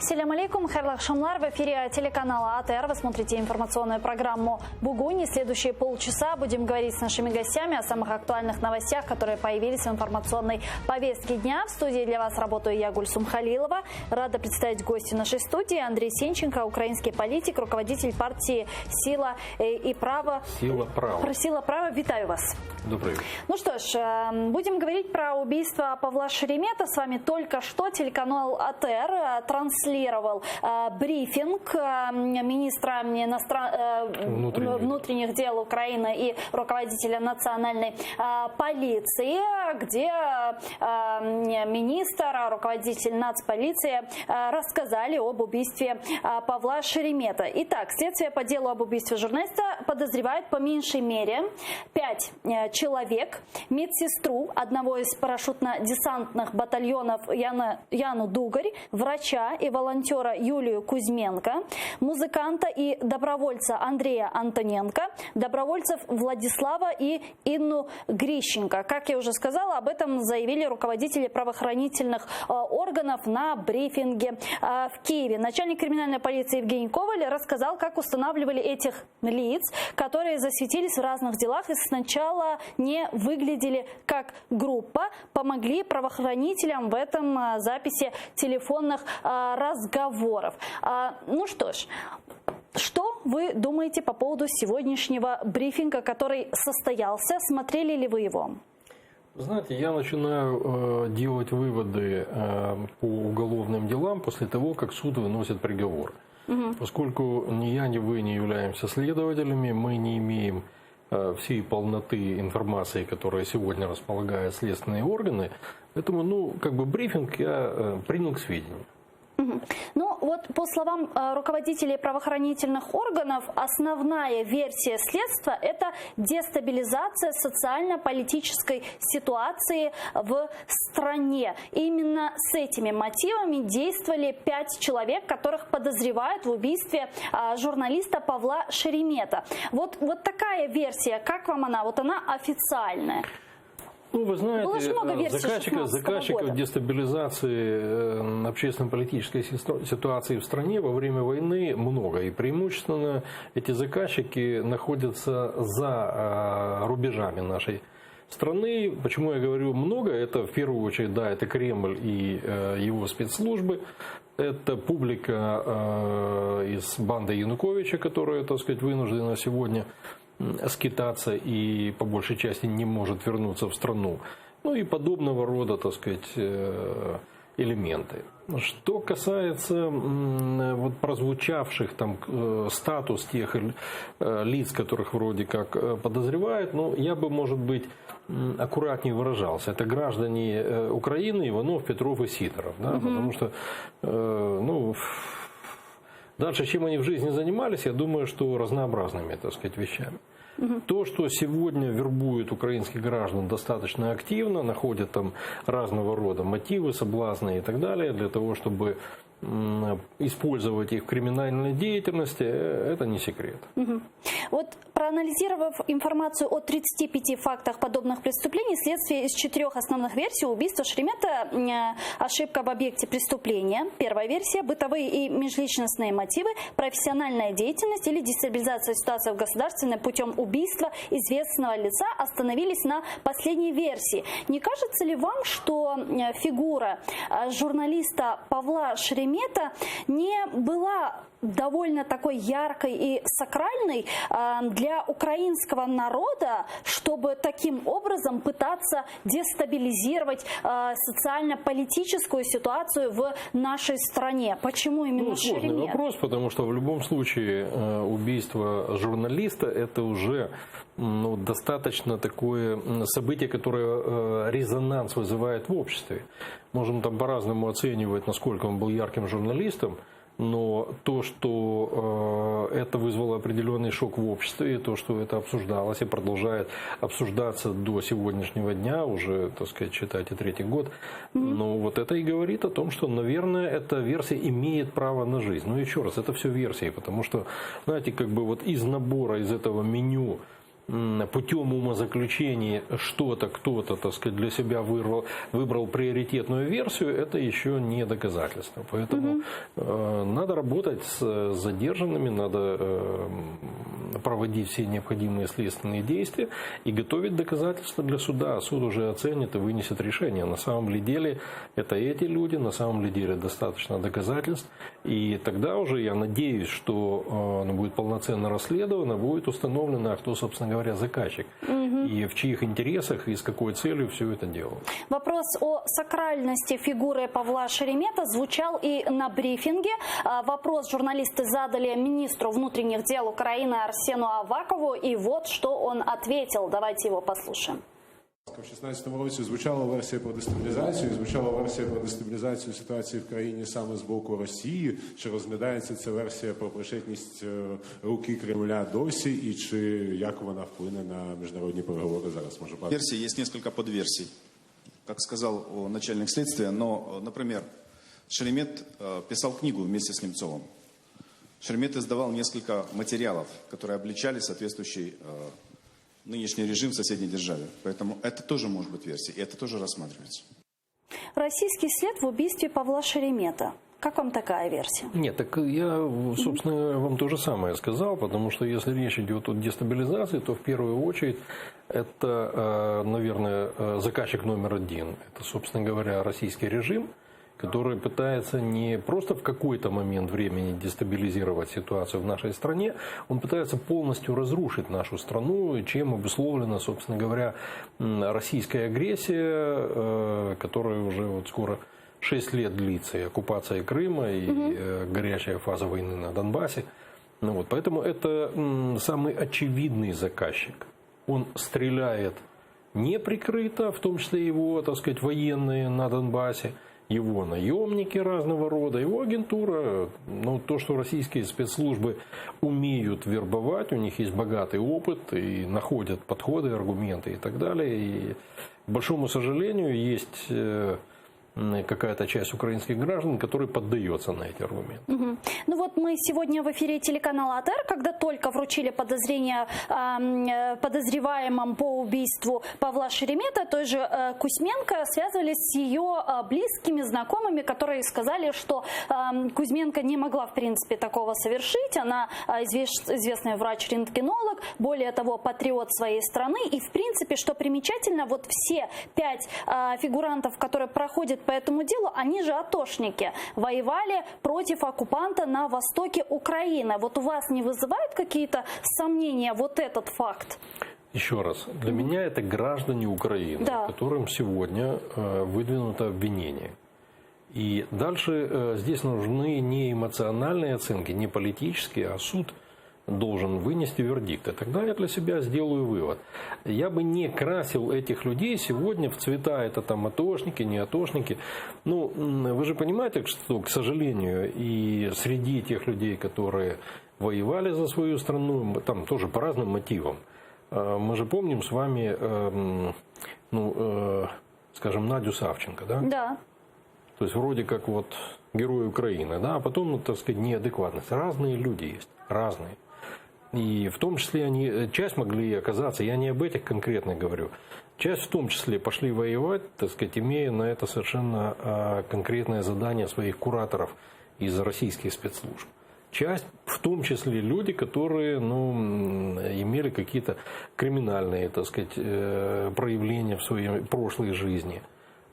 Ассаляму алейкум, хайрлах шамлар. В эфире телеканала АТР. Вы смотрите информационную программу «Бугуни». Следующие полчаса будем говорить с нашими гостями о самых актуальных новостях, которые появились в информационной повестке дня. В студии для вас работаю я, Гульсум Халилова. Рада представить гостя нашей студии Андрей Сенченко, украинский политик, руководитель партии «Сила и право». «Сила права». «Сила права». Витаю вас. Добрый вечер. Ну что ж, будем говорить про убийство Павла Шеремета. С вами только что телеканал АТР транслировал брифинг министра внутренних дел Украины и руководителя национальной полиции, где министр, руководитель нацполиции рассказали об убийстве Павла Шеремета. Итак, следствие по делу об убийстве журналиста подозревает по меньшей мере 5 человек: медсестру одного из парашютно-десантных батальонов Яну Дугарь, врача и волонтера Юлию Кузьменко, музыканта и добровольца Андрея Антоненко, добровольцев Владислава и Инну Грищенко. Как я уже сказала, об этом заявили руководители правоохранительных органов на брифинге в Киеве. Начальник криминальной полиции Евгений Коваль рассказал, как устанавливали этих лиц, которые засветились в разных делах и сначала не выглядели как группа, помогли правоохранителям в этом записи телефонных разговоров. Ну что ж, что вы думаете по поводу сегодняшнего брифинга, который состоялся? Смотрели ли вы его? Знаете, я начинаю делать выводы по уголовным делам после того, как суд выносит приговор. Поскольку ни я, ни вы не являемся следователями, мы не имеем всей полноты информации, которая сегодня располагают следственные органы. Поэтому, брифинг я принял к сведению. Ну вот, по словам руководителей правоохранительных органов, основная версия следствия – это дестабилизация социально-политической ситуации в стране. Именно с этими мотивами действовали 5 человек, которых подозревают в убийстве журналиста Павла Шеремета. Вот такая версия, как вам она? Вот она официальная. Ну, вы знаете, заказчиков дестабилизации общественно-политической ситуации в стране во время войны много. И преимущественно эти заказчики находятся за рубежами нашей страны. Почему я говорю много? Это в первую очередь, да, это Кремль и его спецслужбы. Это публика из банды Януковича, которая, так сказать, вынуждена сегодня скитаться и по большей части не может вернуться в страну. Ну и подобного рода, так сказать, элементы. Что касается вот прозвучавших там статус тех лиц, которых вроде как подозревают, я бы, может быть, аккуратнее выражался. Это граждане Украины: Иванов, Петров и Сидоров. Да? Потому что, дальше, чем они в жизни занимались, я думаю, что разнообразными, так сказать, вещами. То, что сегодня вербуют украинских граждан достаточно активно, находят там разного рода мотивы, соблазны и так далее, для того, чтобы использовать их в криминальной деятельности, это не секрет. Вот, проанализировав информацию о 35 фактах подобных преступлений, следствие из 4 основных версий убийства Шеремета: ошибка в объекте преступления, первая версия, бытовые и межличностные мотивы, профессиональная деятельность или дестабилизация ситуации в государстве путем убийства известного лица, остановились на последней версии. Не кажется ли вам, что фигура журналиста Павла Шеремета не была довольно такой яркой и сакральной для украинского народа, чтобы таким образом пытаться дестабилизировать социально-политическую ситуацию в нашей стране? Почему именно Шеремет? Сложный вопрос, потому что в любом случае убийство журналиста — это уже достаточно такое событие, которое резонанс вызывает в обществе. Можем там по-разному оценивать, насколько он был ярким журналистом, но то, что это вызвало определенный шок в обществе, и то, что это обсуждалось и продолжает обсуждаться до сегодняшнего дня, уже, так сказать, считайте, 3-й год, вот это и говорит о том, что, наверное, эта версия имеет право на жизнь. Но еще раз, это все версии, потому что, знаете, как бы вот из набора, из этого меню путем умозаключений что-то, кто-то, так сказать, для себя выбрал приоритетную версию, это еще не доказательство. Поэтому надо работать с задержанными, надо проводить все необходимые следственные действия и готовить доказательства для суда. А суд уже оценит и вынесет решение. На самом ли деле это эти люди, на самом ли деле достаточно доказательств. И тогда уже я надеюсь, что будет полноценно расследовано, будет установлено, кто, собственно говоря, заказчик. И в чьих интересах и с какой целью все это делал. Вопрос о сакральности фигуры Павла Шеремета звучал и на брифинге. Вопрос журналисты задали министру внутренних дел Украины Арсену Авакову. И вот что он ответил. Давайте его послушаем. В 2016 році звучала версія про дестабілізацію, звучала версія про дестабілізацію ситуації в країні саме з боку Росії. Чи розглядається ця версія про причетність руки Кремля досі, і чи як вона вплине на міжнародні переговори зараз? Може, пан? Версий есть несколько подверсий, как сказал начальник следствия. Но, например, Шеремет писал книгу вместе с Немцовым. Шеремет издавал несколько материалов, которые обличали соответствующий нынешний режим в соседней державе. Поэтому это тоже может быть версией, и это тоже рассматривается. Российский след в убийстве Павла Шеремета. Как вам такая версия? Нет, так я, собственно, вам то же самое сказал, потому что если речь идет о дестабилизации, то в первую очередь это, наверное, заказчик номер один. Это, собственно говоря, российский режим, который пытается не просто в какой-то момент времени дестабилизировать ситуацию в нашей стране, он пытается полностью разрушить нашу страну, чем обусловлена, собственно говоря, российская агрессия, которая уже вот скоро 6 лет длится, и оккупация Крыма, и горячая фаза войны на Донбассе. Ну вот, поэтому это самый очевидный заказчик. Он стреляет неприкрыто, в том числе его, так сказать, военные на Донбассе, его наемники разного рода, его агентура. Ну, то, что российские спецслужбы умеют вербовать, у них есть богатый опыт и находят подходы, аргументы и так далее. И, к большому сожалению, есть какая-то часть украинских граждан, которые поддаются на эти аргументы. Ну вот мы сегодня в эфире телеканала АТР, когда только вручили подозрение подозреваемым по убийству Павла Шеремета, той же Кузьменко, связывались с ее близкими, знакомыми, которые сказали, что Кузьменко не могла в принципе такого совершить. Она известный врач-рентгенолог, более того, патриот своей страны. И в принципе, что примечательно, вот все 5 фигурантов, которые проходят по этому делу, они же атошники, воевали против оккупанта на востоке Украины. Вот у вас не вызывает какие-то сомнения вот этот факт? Еще раз, для меня это граждане Украины, которым сегодня выдвинуто обвинение. И дальше здесь нужны не эмоциональные оценки, не политические, а суд должен вынести вердикт. И тогда я для себя сделаю вывод. Я бы не красил этих людей сегодня в цвета, это там атошники, не атошники. Ну, вы же понимаете, что, к сожалению, и среди тех людей, которые воевали за свою страну, там тоже по разным мотивам. Мы же помним с вами, скажем, Надю Савченко, да? Да. То есть вроде как вот герой Украины, да, а потом, так сказать, неадекватность. Разные люди есть, разные. И в том числе они, часть могли оказаться, я не об этих конкретно говорю, часть в том числе пошли воевать, так сказать, имея на это совершенно конкретное задание своих кураторов из российских спецслужб. Часть, в том числе люди, которые имели какие-то криминальные, так сказать, проявления в своей прошлой жизни.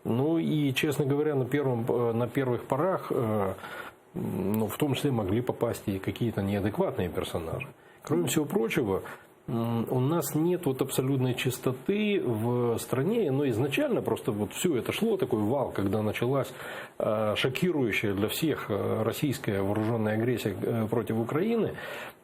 Ну и, честно говоря, на первых порах, в том числе могли попасть и какие-то неадекватные персонажи. Кроме всего прочего, у нас нет вот абсолютной чистоты в стране, но изначально просто вот все это шло, такой вал, когда началась шокирующая для всех российская вооруженная агрессия против Украины,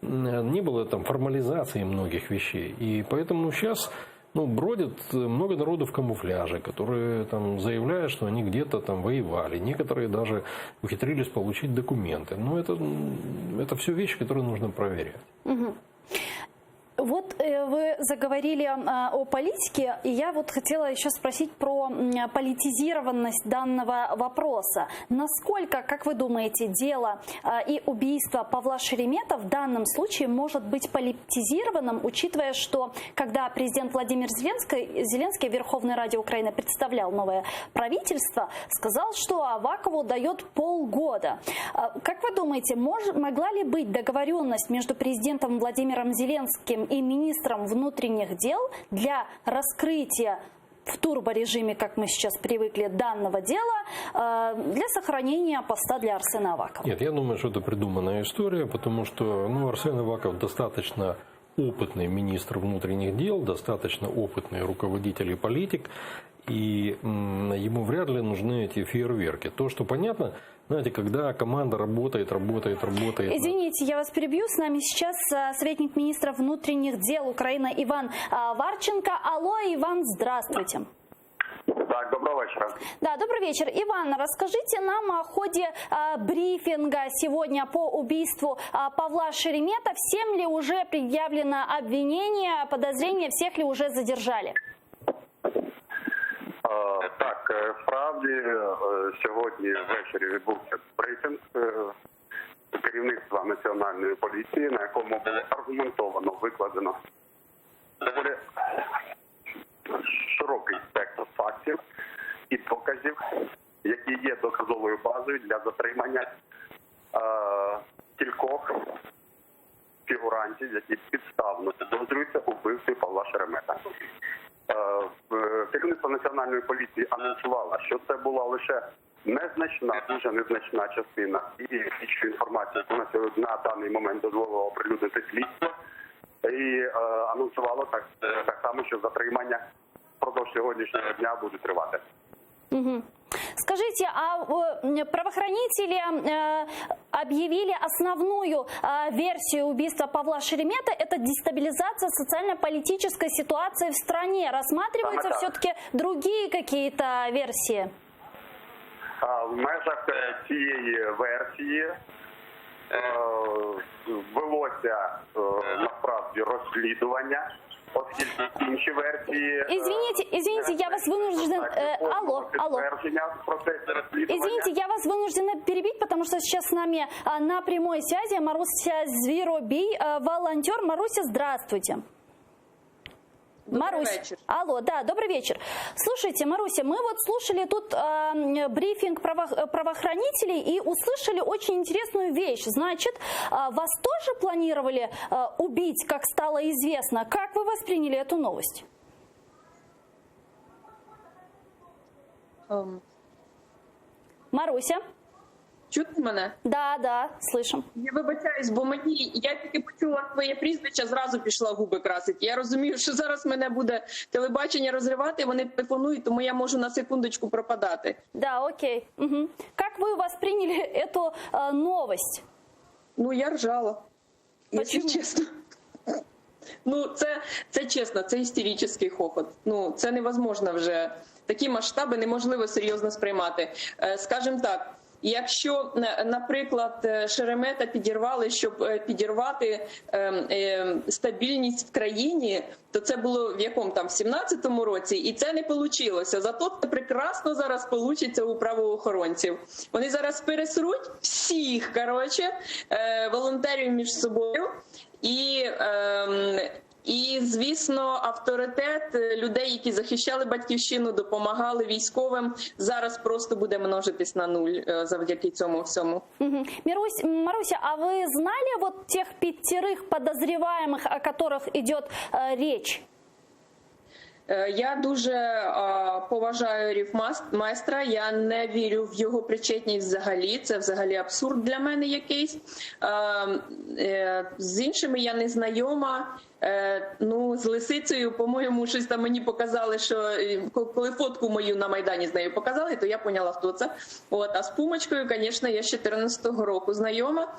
не было там формализации многих вещей. И поэтому сейчас бродит много народу в камуфляже, которые там заявляют, что они где-то там воевали. Некоторые даже ухитрились получить документы. Но это все вещи, которые нужно проверять. Вот вы заговорили о политике, и я вот хотела еще спросить про политизированность данного вопроса. Насколько, как вы думаете, дело и убийство Павла Шеремета в данном случае может быть политизированным, учитывая, что когда президент Владимир Зеленский в Верховной Раде Украины представлял новое правительство, сказал, что Авакову дает полгода. Как вы думаете, могла ли быть договоренность между президентом Владимиром Зеленским и министром внутренних дел для раскрытия в турборежиме, как мы сейчас привыкли, данного дела для сохранения поста для Арсена Авакова? Нет, я думаю, что это придуманная история, потому что Арсен Аваков достаточно опытный министр внутренних дел, достаточно опытный руководитель и политик, и ему вряд ли нужны эти фейерверки. То, что понятно, знаете, когда команда работает. Извините, я вас перебью. С нами сейчас советник министра внутренних дел Украины Иван Варченко. Алло, Иван, здравствуйте. Так, доброго вечера. Да, добрый вечер. Иван, расскажите нам о ходе брифинга сегодня по убийству Павла Шеремета. Всем ли уже предъявлено обвинение, подозрение, всех ли уже задержали? Так, справді, сьогодні ввечері відбувся брифінг керівництва Національної поліції, на якому було аргументовано викладено доволі широкий спектр фактів і доказів, які є доказовою базою для затримання кількох фігурантів, які підставно підозрюються у вбивстві Павла Шеремета. Керівництво Національної поліції анонсувало, що це була лише незначна, дуже незначна частина і інформації, яку на даний момент дозволило оприлюднити слідство, і анонсувало так само, що затримання впродовж сьогоднішнього дня буде тривати. Угу. Скажите, а правоохранители объявили основную версию убийства Павла Шеремета – это дестабилизация социально-политической ситуации в стране. Рассматриваются все-таки другие какие-то версии? В межах цієї версії велося насправді розслідування, оскільки інші версії... Извините, я вас вынужден... Алло. Извините, я вас вынуждена перебить, потому что сейчас с нами на прямой связи Маруся Зверобей, волонтер. Маруся, здравствуйте. Добрый вечер. Алло, да, добрый вечер. Слушайте, Маруся, мы вот слушали тут брифинг правоохранителей и услышали очень интересную вещь. Значит, вас тоже планировали убить, как стало известно. Как вы восприняли эту новость? Маруся? Чути мене? Да, слышим. Я вибачаюсь, бо я тільки почула твоє прізвище, зразу пішла губи красити. Я розумію, що зараз мене буде телебачення розривати, вони телефонують, тому я можу на секундочку пропадати. Да, окей. Угу. Как вы восприняли эту новость? Ну, я ржала, якщо чесно. Ну, це чесно, це істеричний хохот. Ну, це невозможно вже. Такі масштаби неможливо серйозно сприймати. Скажімо так, якщо, наприклад, Шеремета підірвали, щоб підірвати стабільність в країні, то це було в якому там, в 17-му році, і це не вийшло. Зато це прекрасно зараз вийде у правоохоронців. Вони зараз пересруть всіх, волонтерів між собою, і, звісно, авторитет людей, які захищали батьківщину, допомагали військовим, зараз просто буде множитись на нуль завдяки цьому всьому. Угу. Маруся, а вы знали вот тех 5 подозреваемых, о которых идет речь? Я дуже поважаю Ріфмайстра, я не вірю в його причетність взагалі, це взагалі абсурд для мене якийсь. З іншими я не знайома. Ну, з Лисицею, по-моєму, щось там мені показали, що коли фотку мою на Майдані з нею показали, то я поняла, хто це. А з Пумочкою, звісно, я з 14-го року знайома.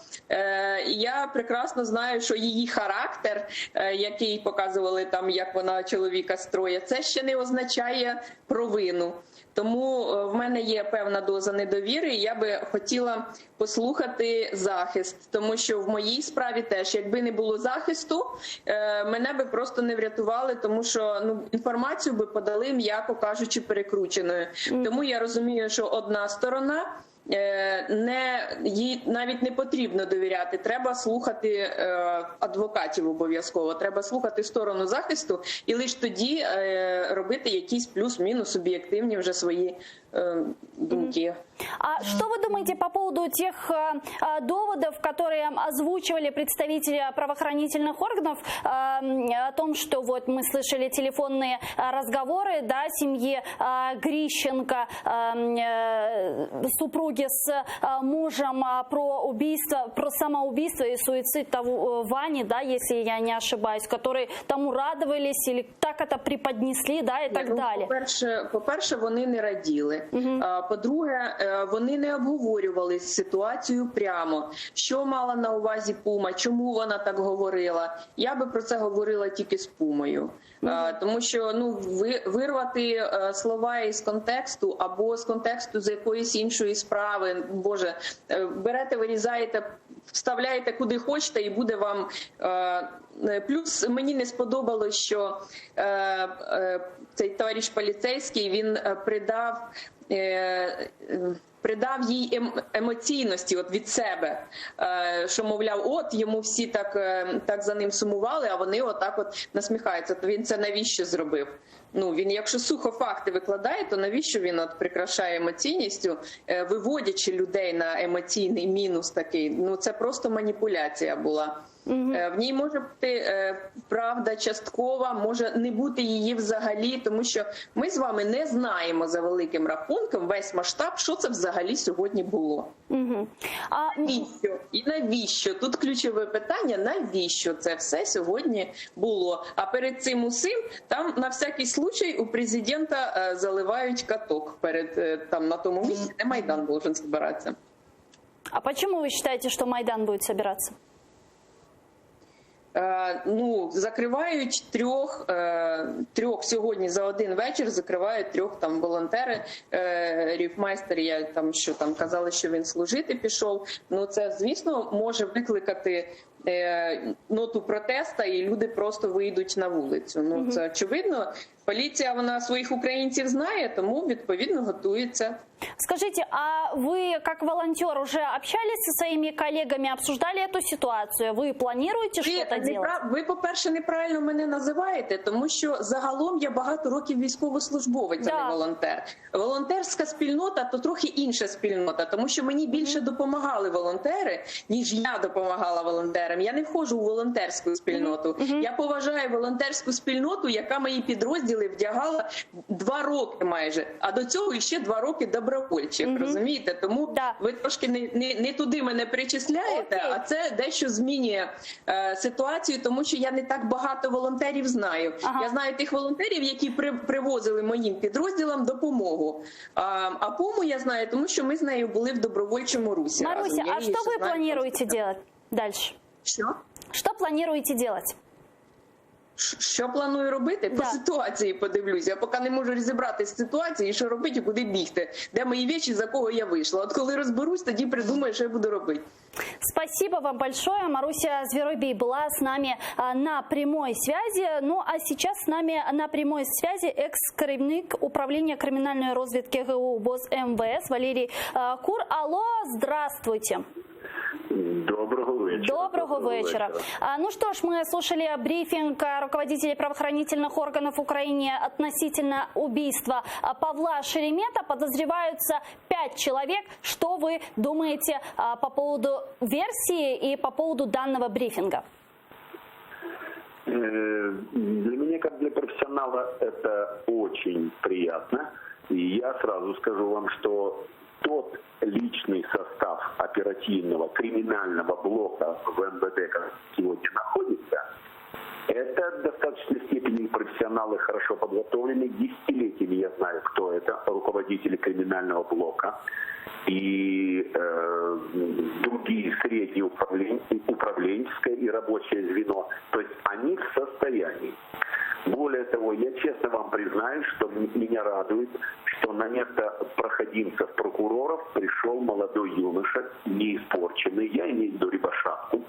Я прекрасно знаю, що її характер, який показували там, як вона чоловіка строє, це ще не означає провину. Тому в мене є певна доза недовіри, і я би хотіла послухати захист, тому що в моїй справі теж, якби не було захисту, мене би просто не врятували, тому що інформацію би подали, м'яко кажучи, перекрученою. Тому я розумію, що одна сторона, їй навіть не потрібно довіряти, треба слухати адвокатів обов'язково, треба слухати сторону захисту і лише тоді робити якісь плюс-мінус об'єктивні вже свої думки. А что вы думаете по поводу тех доводов, которые озвучивали представители правоохранительных органов о том, что вот мы слышали телефонные разговоры, да, семьи Грищенко, супруги с мужем про убийство, про самоубийство и суицид того Вани, да, если я не ошибаюсь, которые тому радовались или так это преподнесли, да, и так далі? По-перше, вони не раділи. По-друге, вони не обговорювали ситуацію прямо. Що мала на увазі Пума, чому вона так говорила. Я би про це говорила тільки з Пумою. Тому що вирвати слова із контексту або з контексту з якоїсь іншої справи, Боже, берете, вирізаєте, вставляєте куди хочете і буде вам... Плюс мені не сподобалось, що цей товариш поліцейський, він придав їй емоційності от від себе, що, мовляв, от йому всі так за ним сумували, а вони отак от насміхаються. То він це навіщо зробив? Він, якщо сухо факти викладає, то навіщо він от прикрашає емоційністю, виводячи людей на емоційний мінус такий? Це просто маніпуляція була. В ній може бути правда часткова, може не бути її взагалі, тому що ми з вами не знаємо за великим рахунком весь масштаб, що це взагалі сьогодні було. Навіщо? І навіщо? Тут ключове питання, навіщо це все сьогодні було? А перед цим усім, там на всякий случай у президента заливають каток на тому місці, де Майдан должен збиратися. А почему вы считаете, что Майдан будет собираться? Закривають трьох сьогодні за один вечір, закривають трьох там волонтери, Ріфмайстер, казали, що він служити пішов. Це, звісно, може викликати ноту протеста, і люди просто вийдуть на вулицю. Це очевидно. Поліція, вона своїх українців знає, тому відповідно готується. Скажите, а вы как волонтер уже общались со своими коллегами, обсуждали эту ситуацию? Вы планируете что-то делать? Ви, по-перше, неправильно мене називаєте, тому що загалом я багато років військовослужбовець, а не волонтер. Волонтерська спільнота – то трохи інша спільнота, тому що мені більше допомагали волонтери, ніж я допомагала волонтерам. Я не входжу у волонтерську спільноту. Я поважаю волонтерську спільноту, яка мої підрозділи вдягала 2 роки майже, а до цього ще 2 роки добровольчих, розумієте? Тому ви трошки не туди мене причисляєте, а це дещо змінює ситуацію, тому що я не так багато волонтерів знаю. Я знаю тих волонтерів, які привозили моїм підрозділам допомогу. А Пуму я знаю, тому що ми з нею були в добровольчому русі. Маруся, а що ви плануєте робити далі? Що плануєте робити? Що планую робити? По ситуації подивлюся. Я поки не можу розібратися з ситуацією, що робити і куди бігти. Де мої речі, за кого я вийшла. От коли розберусь, тоді придумаю, що я буду робити. Спасибо вам большое. Маруся Зверобей была с нами на прямой связи. Ну а сейчас с нами на прямой связи экс-керівник управления криминальной разведки ГУ ВОЗ МВС Валерий Кур. Алло, здравствуйте. Доброго вечера. Доброго вечера. Ну что ж, мы слушали брифинг руководителей правоохранительных органов Украины относительно убийства Павла Шеремета. Подозреваются 5 человек. Что вы думаете по поводу версии и по поводу данного брифинга? Для меня, как для профессионала, это очень приятно. И я сразу скажу вам, что тот личный состав оперативного криминального блока в МВД, который сегодня находится, это в достаточной степени профессионалы, хорошо подготовленные. Десятилетиями я знаю, кто это, руководители криминального блока и другие средние управленческое и рабочее звено. То есть они в состоянии. Более того, я честно вам признаюсь, что меня радует, что на место проходимцев прокуроров пришел молодой юноша, не испорченный, я имею в виду Рябошапку.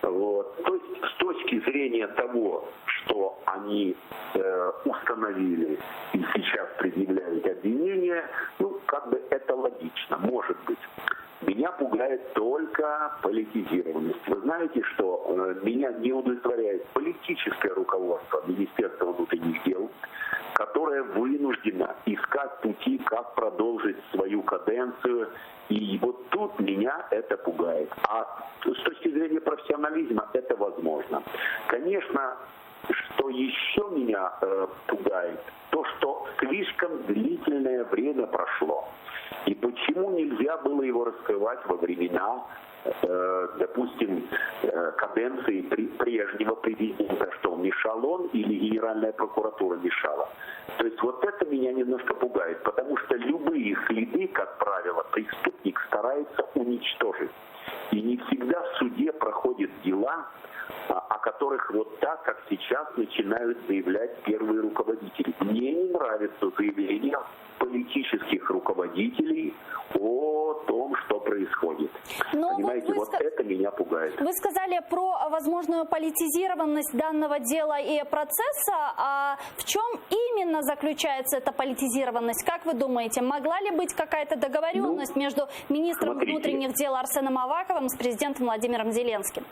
Вот. То есть с точки зрения того, что они установили и сейчас предъявляют обвинения, ну, как бы это логично, может быть. Меня пугает только политизированность. Вы знаете, что меня не удовлетворяет политическое руководство Министерства внутренних дел, которое вынуждено искать пути, как продолжить свою каденцию. И вот тут меня это пугает. А с точки зрения профессионализма это возможно. Конечно, что еще меня пугает, то, что слишком длительное время прошло. И почему нельзя было его раскрывать во времена, допустим, каденции прежнего президента, что мешал он или Генеральная прокуратура мешала. То есть вот это меня немножко пугает, потому что любые следы, как правило, преступник старается уничтожить. И не всегда в суде проходят дела, о которых вот так, как сейчас, начинают заявлять первые руководители. Мне не нравится заявление политических руководителей о том, что происходит. Но понимаете, вот это меня пугает. Вы сказали про возможную политизированность данного дела и процесса. А в чем именно заключается эта политизированность? Как вы думаете, могла ли быть какая-то договоренность между министром внутренних дел Арсеном Аваковым с президентом Владимиром Зеленским?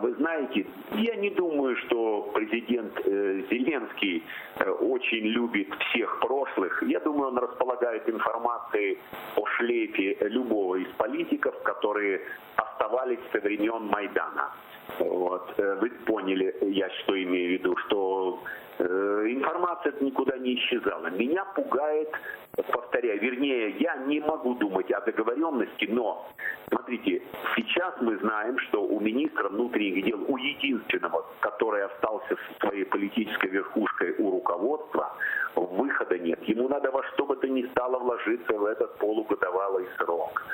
Вы знаете, я не думаю, что президент Зеленский очень любит всех прошлых. Я думаю, он располагает информацией о шлейфе любого из политиков, которые оставались со времен Майдана. Вот. Вы поняли, я что имею в виду, что информация никуда не исчезала. Меня пугает, повторяю, вернее, я не могу думать о договоренности, но, смотрите, сейчас мы знаем, что у министра внутренних дел, у единственного, который остался со своей политической верхушкой у руководства, выхода нет. Ему надо во что бы то ни стало вложиться в этот полугодовалый срок.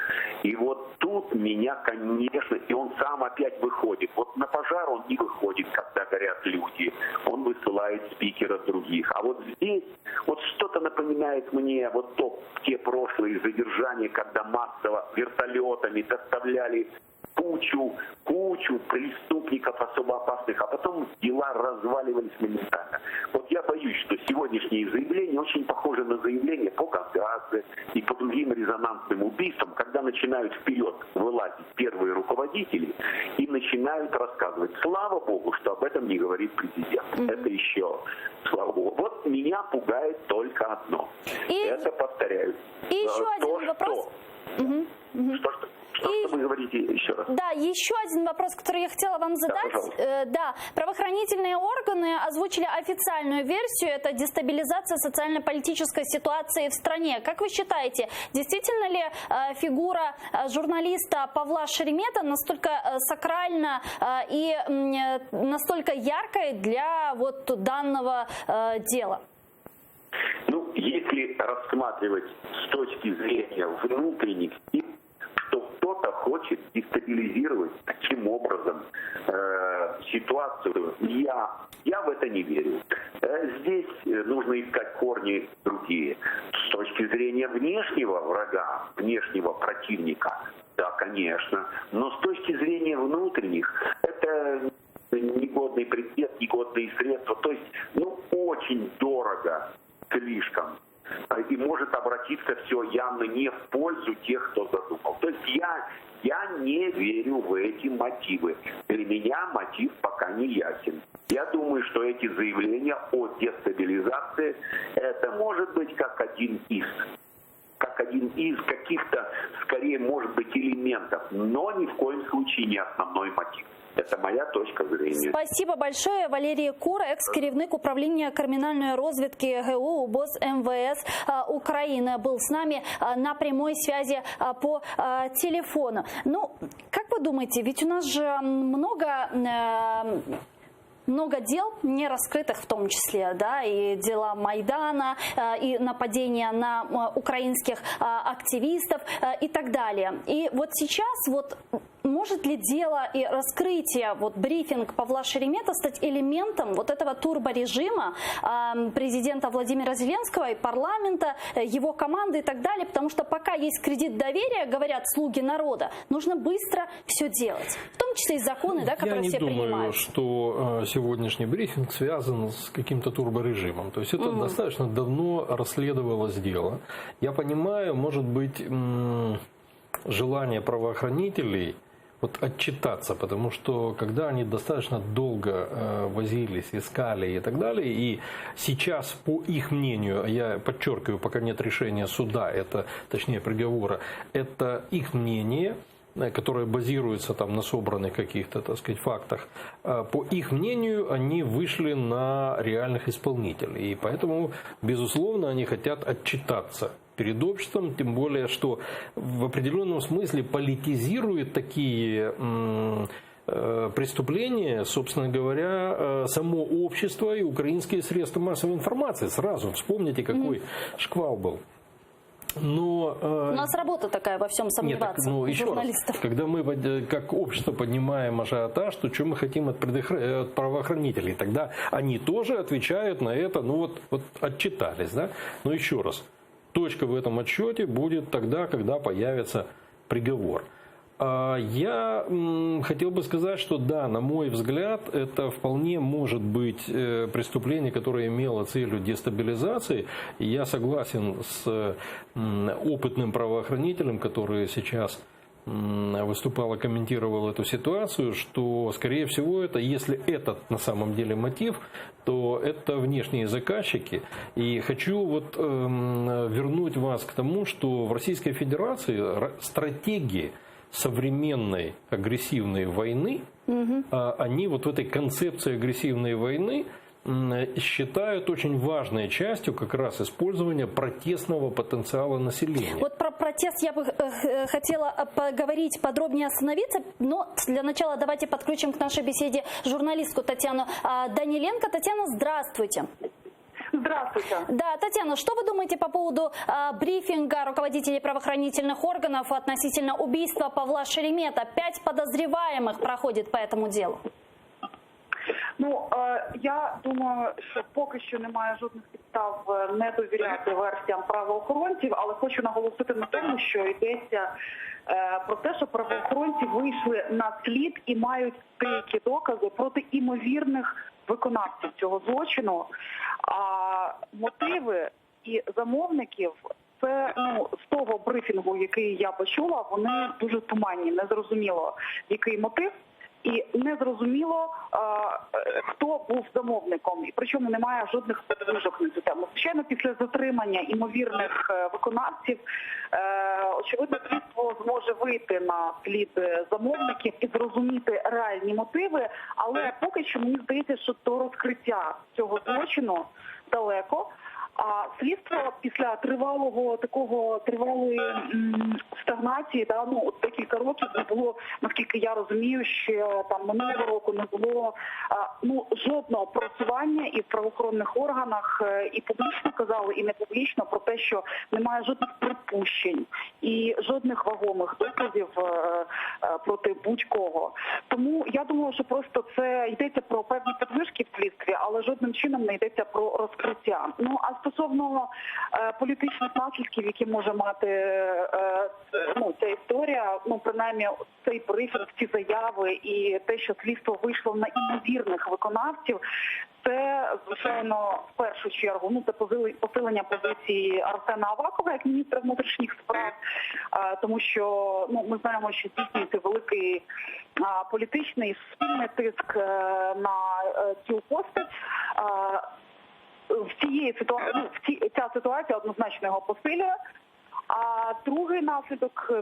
И вот тут меня, конечно, и он сам опять выходит. Вот на пожар он не выходит, когда горят люди. Он высылает спикеров других. А вот здесь вот что-то напоминает мне вот те прошлые задержания, когда массово вертолетами доставляли кучу преступников особо опасных, а потом дела разваливались моментально. Вот я боюсь, что сегодняшние заявления очень похожи на заявления по Газе и по другим резонансным убийствам, когда начинают вперед вылазить первые руководители и начинают рассказывать. Слава Богу, что об этом не говорит президент. Это еще, слава Богу. Вот меня пугает только одно. Это, повторяю. И еще один вопрос. Что вы говорите еще раз? Да, еще один вопрос, который я хотела вам задать. Да, правоохранительные органы озвучили официальную версию, это дестабилизация социально-политической ситуации в стране. Как вы считаете, действительно ли фигура журналиста Павла Шеремета настолько сакральна и настолько яркая для вот данного дела? Ну, если рассматривать с точки зрения внутренних, что кто-то хочет дестабилизировать таким образом ситуацию, я в это не верю. Здесь нужно искать корни другие. С точки зрения внешнего врага, внешнего противника, да, конечно. Но с точки зрения внутренних, это негодный предмет, негодные средства. То есть, очень дорого, слишком. И может обратиться все явно не в пользу тех, кто задумал. То есть я не верю в эти мотивы. Для меня мотив пока не ясен. Я думаю, что эти заявления о дестабилизации, это может быть как один из каких-то, скорее, может быть, элементов, но ни в коем случае не основной мотив. Это моя точка зрения. Спасибо большое. Валерий Кур, экс-керівник управління кримінальної розвідки ГУ УБОЗ МВС Украины, был с нами на прямой связи по телефону. Как вы думаете, ведь у нас же много дел не раскрытых в том числе, да, и дела Майдана, и нападения на украинских активистов и так далее. И вот сейчас может ли дело и раскрытие, вот брифинг Павла Шеремета стать элементом вот этого турборежима президента Владимира Зеленского и парламента, его команды и так далее? Потому что пока есть кредит доверия, говорят слуги народа, нужно быстро все делать. В том числе и законы, да, которые все принимают. Я не думаю, что сегодняшний брифинг связан с каким-то турборежимом. То есть это достаточно давно расследовалось дело. Я понимаю, может быть, желание правоохранителей отчитаться, потому что когда они достаточно долго возились, искали и так далее, и сейчас, по их мнению, я подчеркиваю, пока нет решения суда, точнее приговора, это их мнение, которое базируется на собранных каких-то, так сказать, фактах, по их мнению, они вышли на реальных исполнителей. И поэтому, безусловно, они хотят отчитаться перед обществом, тем более, что в определенном смысле политизирует такие преступления, собственно говоря, само общество и украинские средства массовой информации. Сразу вспомните, какой шквал был. Но, у нас работа такая, во всем сомневаться, журналистов. Раз, когда мы как общество поднимаем ажиотаж, то что мы хотим от правоохранителей? Тогда они тоже отвечают на это, отчитались. Да? Но еще раз, точка в этом отчете будет тогда, когда появится приговор. Я хотел бы сказать, что да, на мой взгляд, это вполне может быть преступление, которое имело целью дестабилизации. И я согласен с опытным правоохранителем, который сейчас выступал и комментировал эту ситуацию, что, скорее всего, если этот на самом деле мотив, то это внешние заказчики. И хочу вернуть вас к тому, что в Российской Федерации стратегии современной агрессивной войны, они в этой концепции агрессивной войны считают очень важной частью как раз использования протестного потенциала населения. Вот про протест я бы хотела поговорить, подробнее остановиться, но для начала давайте подключим к нашей беседе журналистку Татьяну Даниленко. Татьяна, здравствуйте. Здравствуйте. Да, Татьяна, что вы думаете по поводу брифинга руководителей правоохранительных органов относительно убийства Павла Шеремета? 5 подозреваемых проходит по этому делу. Я думаю, що поки що немає жодних підстав не довіряти версіям правоохоронців, але хочу наголосити на тому, що йдеться про те, що правоохоронці вийшли на слід і мають деякі докази проти імовірних виконавців цього злочину. А мотиви і замовників, це з того брифінгу, який я почула, вони дуже туманні, незрозуміло, який мотив. І незрозуміло, хто був замовником. І причому немає жодних подвижок на цю тему. Звичайно, після затримання імовірних виконавців, очевидно, слідство зможе вийти на слід замовників і зрозуміти реальні мотиви. Але поки що мені здається, що до розкриття цього злочину далеко. А слідство після тривалої стагнації, декілька років не було, наскільки я розумію, що минулого року не було жодного просування і в правоохоронних органах, і публічно казали, і не публічно про те, що немає жодних припущень і жодних вагомих доказів проти будь-кого. Тому я думаю, що просто це йдеться про певні підвижки в слідстві, але жодним чином не йдеться про розкриття. А стосовно політичних наслідків, які може мати ця історія, принаймні цей брифінг, ці заяви і те, що слідство вийшло на імовірних виконавців, це, звичайно, в першу чергу, це посилення позиції Арсена Авакова як міністра внутрішніх справ, тому що ми знаємо, що здійснюється великий політичний суспільний тиск на цю постать. Ця ситуація однозначно його посилює. А другий наслідок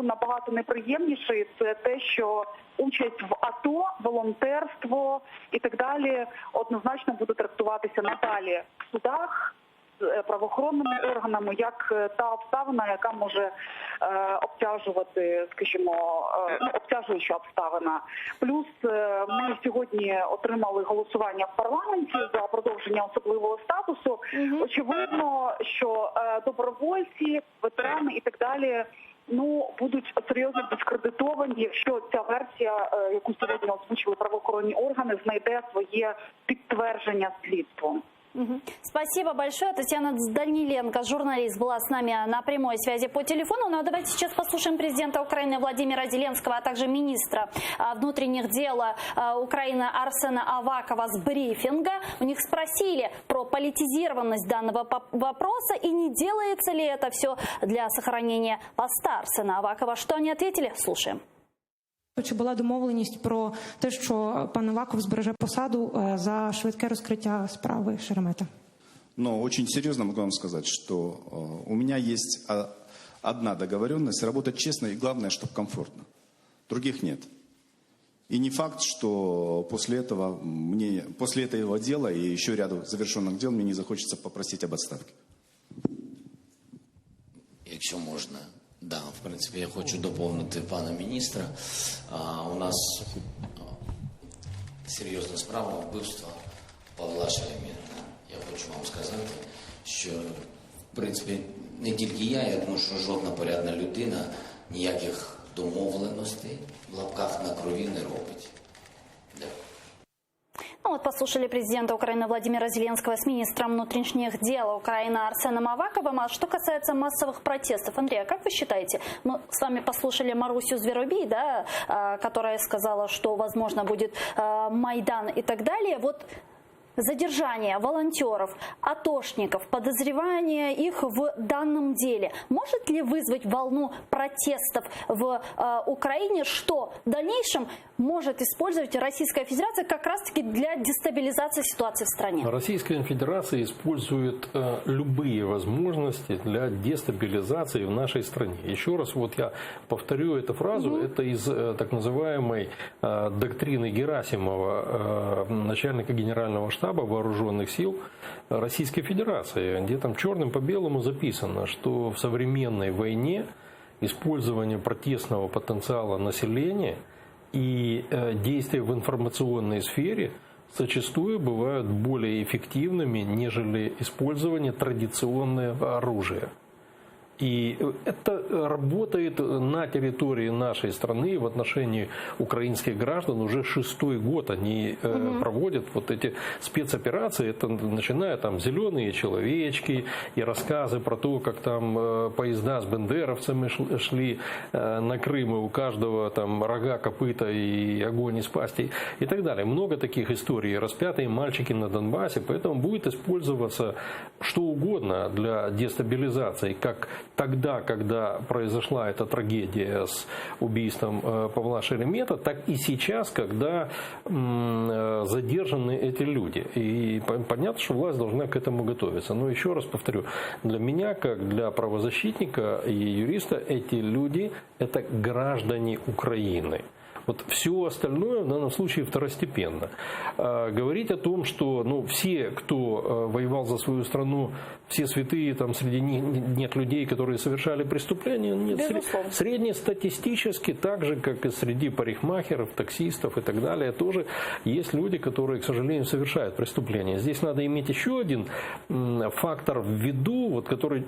набагато неприємніший – це те, що участь в АТО, волонтерство і так далі однозначно буде трактуватися надалі в судах, з правоохоронними органами, як та обставина, яка може обтяжувати, обтяжуюча обставина. Плюс ми сьогодні отримали голосування в парламенті за продовження особливого статусу. Очевидно, що добровольці, ветерани і так далі будуть серйозно дискредитовані, якщо ця версія, яку сьогодні озвучили правоохоронні органи, знайде своє підтвердження слідством. Спасибо большое. Татьяна Даниленко, журналист, была с нами на прямой связи по телефону. Ну а давайте сейчас послушаем президента Украины Владимира Зеленского, а также министра внутренних дел Украины Арсена Авакова с брифинга. У них спросили про политизированность данного вопроса и не делается ли это все для сохранения поста Арсена Авакова. Что они ответили? Слушаем. Чи була домовленість про те, що пан Аваков збереже посаду за швидке розкриття справи Шеремета? Но очень серьезно могу вам сказать, что у меня есть одна договоренность – работать честно и, главное, чтобы комфортно. Других нет. И не факт, что после этого дела и еще ряду завершенных дел мне не захочется попросить об отставке. Якщо можна. Да, в принципі, я хочу доповнити пана міністра. У нас серйозна справа вбивства Павла Шеремета. Я хочу вам сказати, що, в принципі, не тільки я думаю, що жодна порядна людина ніяких домовленостей в лапках на крові не робить. Дякую. Ну вот послушали президента Украины Владимира Зеленского с министром внутренних дел Украины Арсеном Аваковым. А что касается массовых протестов, Андрей, а как вы считаете? Мы с вами послушали Марусю Зверобей, да, которая сказала, что возможно будет Майдан и так далее. Вот задержание волонтеров, атошников, подозревание их в данном деле может ли вызвать волну протестов в Украине, что в дальнейшем может использовать Российская Федерация как раз-таки для дестабилизации ситуации в стране? Российская Федерация использует любые возможности для дестабилизации в нашей стране. Еще раз вот я повторю эту фразу, это из так называемой доктрины Герасимова, начальника генерального штаба вооруженных сил Российской Федерации, где там черным по белому записано, что в современной войне использование протестного потенциала населения и действия в информационной сфере зачастую бывают более эффективными, нежели использование традиционного оружия. И это работает на территории нашей страны в отношении украинских граждан уже 6-й год. Они проводят вот эти спецоперации, это начиная там «Зеленые человечки» и рассказы про то, как там поезда с бендеровцами шли на Крым, и у каждого там рога, копыта и огонь из пасти и так далее. Много таких историй, распятые мальчики на Донбассе, поэтому будет использоваться что угодно для дестабилизации, как тогда, когда произошла эта трагедия с убийством Павла Шеремета, так и сейчас, когда задержаны эти люди. И понятно, что власть должна к этому готовиться. Но еще раз повторю, для меня, как для правозащитника и юриста, эти люди – это граждане Украины. Вот все остальное в данном случае второстепенно. Говорить о том, что все, кто воевал за свою страну, все святые, там среди них нет людей, которые совершали преступления, нет. Среднестатистически, так же, как и среди парикмахеров, таксистов и так далее, тоже есть люди, которые, к сожалению, совершают преступления. Здесь надо иметь еще один фактор в виду, вот, который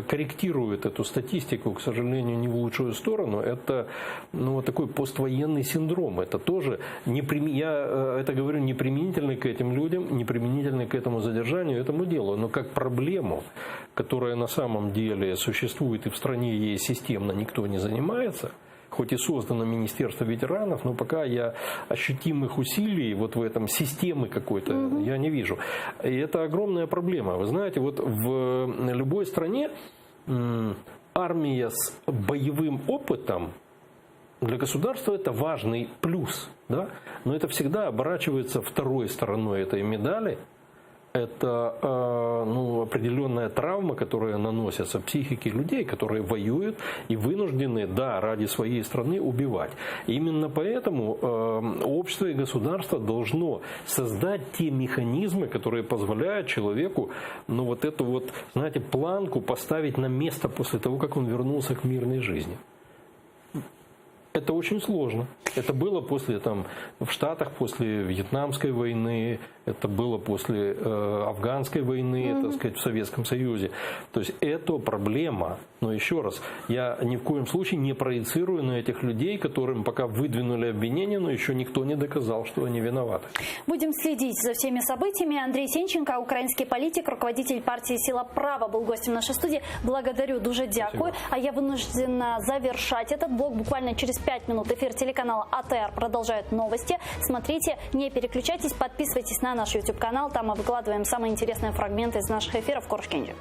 корректирует эту статистику, к сожалению, не в лучшую сторону. Это вот такой поствоенный синдром. Это тоже, я это говорю не применительно к этим людям, не применительно к этому задержанию, этому делу, но как проблему, которая на самом деле существует и в стране ей системно никто не занимается, хоть и создано Министерство ветеранов, но пока я ощутимых усилий вот в этом системы какой-то я не вижу. И это огромная проблема. Вы знаете, вот в любой стране армия с боевым опытом для государства это важный плюс, да? Но это всегда оборачивается второй стороной этой медали. Это определенная травма, которая наносится психике людей, которые воюют и вынуждены, да, ради своей страны убивать. Именно поэтому общество и государство должно создать те механизмы, которые позволяют человеку, вот эту вот, знаете, планку поставить на место после того, как он вернулся к мирной жизни. Это очень сложно. Это было после, в Штатах после Вьетнамской войны, это было после Афганской войны, так сказать, в Советском Союзе. То есть это проблема. Но еще раз, я ни в коем случае не проецирую на этих людей, которым пока выдвинули обвинения, но еще никто не доказал, что они виноваты. Будем следить за всеми событиями. Андрей Сенченко, украинский политик, руководитель партии «Сила права», был гостем нашей студии. Благодарю, дуже дякую. А я вынуждена завершать этот блок. Буквально через 5 минут эфир телеканала АТР продолжает новости. Смотрите, не переключайтесь, подписывайтесь на наш YouTube-канал. Там мы выкладываем самые интересные фрагменты из наших эфиров. Коршкинджи.